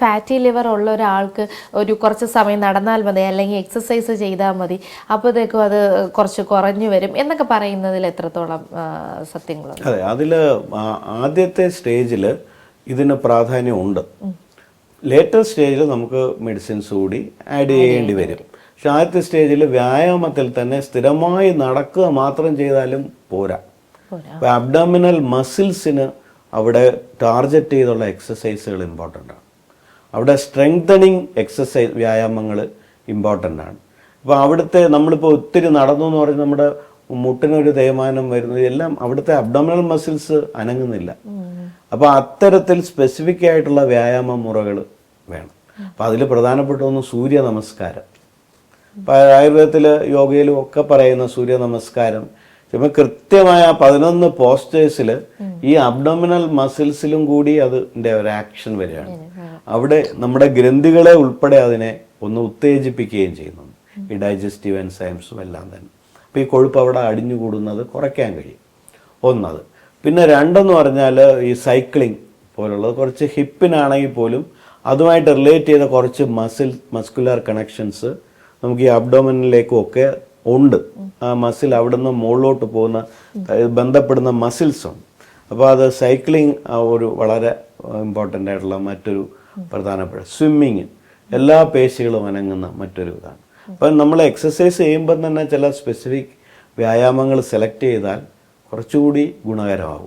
Fatty liver ഉള്ള ഒരാൾക്ക് ഒരു കുറച്ച് സമയം നടന്നാൽ മതി, അല്ലെങ്കിൽ എക്സസൈസ് ചെയ്താൽ മതി, അപ്പോഴത്തേക്കും അത് കുറച്ച് കുറഞ്ഞു വരും എന്നൊക്കെ പറയുന്നതിൽ എത്രത്തോളം സത്യങ്ങളുണ്ട്? അതെ, അതിൽ ആദ്യത്തെ സ്റ്റേജിൽ ഇതിന് പ്രാധാന്യമുണ്ട്. ലേറ്റർ സ്റ്റേജിൽ നമുക്ക് മെഡിസിൻസ് കൂടി ആഡ് ചെയ്യേണ്ടി വരും. പക്ഷെ ആദ്യത്തെ സ്റ്റേജിൽ വ്യായാമത്തിൽ തന്നെ സ്ഥിരമായി നടക്കുക മാത്രം ചെയ്താലും പോരാ. അപ്പോൾ അബ്ഡോമിനൽ മസിൽസിന് അവിടെ ടാർഗറ്റ് ചെയ്തുള്ള എക്സസൈസുകൾ ഇമ്പോർട്ടൻ്റ് ആണ്. അവിടെ സ്ട്രെങ്തനിങ് എക്സസൈസ് വ്യായാമങ്ങൾ ഇമ്പോർട്ടൻ്റ് ആണ്. അപ്പോൾ അവിടുത്തെ നമ്മളിപ്പോൾ ഒത്തിരി നടന്നു എന്ന് പറഞ്ഞ് നമ്മുടെ മുട്ടിനൊരു തേയ്മാനം വരുന്നത് എല്ലാം അവിടുത്തെ അബ്ഡോമിനൽ മസിൽസ് അനങ്ങുന്നില്ല. അപ്പോൾ അത്തരത്തിൽ സ്പെസിഫിക് ആയിട്ടുള്ള വ്യായാമ മുറകൾ വേണം. അപ്പം അതിൽ പ്രധാനപ്പെട്ട ഒന്ന് സൂര്യ നമസ്കാരം. ഇപ്പം ആയുർവേദത്തിൽ യോഗയിലും ഒക്കെ പറയുന്ന സൂര്യ നമസ്കാരം ഇപ്പം കൃത്യമായ 11 പോസ്റ്റേഴ്സിൽ ഈ അബ്ഡോമിനൽ മസിൽസിലും കൂടി അതിൻ്റെ ഒരു ആക്ഷൻ വരികയാണ്. അവിടെ നമ്മുടെ ഗ്രന്ഥികളെ ഉൾപ്പെടെ അതിനെ ഒന്ന് ഉത്തേജിപ്പിക്കുകയും ചെയ്യുന്നുണ്ട്, ഈ ഡൈജസ്റ്റീവ് എൻസൈംസും എല്ലാം തന്നെ. അപ്പോൾ ഈ കൊഴുപ്പ് അവിടെ അടിഞ്ഞുകൂടുന്നത് കുറയ്ക്കാൻ കഴിയും, ഒന്നത്. പിന്നെ രണ്ടെന്ന് പറഞ്ഞാൽ ഈ സൈക്ലിംഗ് പോലുള്ളത് കുറച്ച് ഹിപ്പിനാണെങ്കിൽ പോലും അതുമായിട്ട് റിലേറ്റ് ചെയ്ത കുറച്ച് മസ്കുലർ കണക്ഷൻസ് നമുക്ക് ഈ അബ്ഡോമിനിലേക്കും ഒക്കെ ഉണ്ട്. ആ മസിൽ അവിടെ നിന്ന് മുകളിലോട്ട് പോകുന്ന ബന്ധപ്പെടുന്ന മസിൽസ് ഉണ്ട്. അപ്പോൾ അത് സൈക്ലിംഗ് ഒരു വളരെ ഇമ്പോർട്ടൻ്റ് ആയിട്ടുള്ള മറ്റൊരു പ്രധാനപ്പെട്ട, സ്വിമ്മിങ് എല്ലാ പേശികളും അനങ്ങുന്ന മറ്റൊരു ഇതാണ്. അപ്പം നമ്മൾ എക്സസൈസ് ചെയ്യുമ്പോൾ തന്നെ ചില സ്പെസിഫിക് വ്യായാമങ്ങൾ സെലക്ട് ചെയ്താൽ കുറച്ചുകൂടി ഗുണകരമാകും.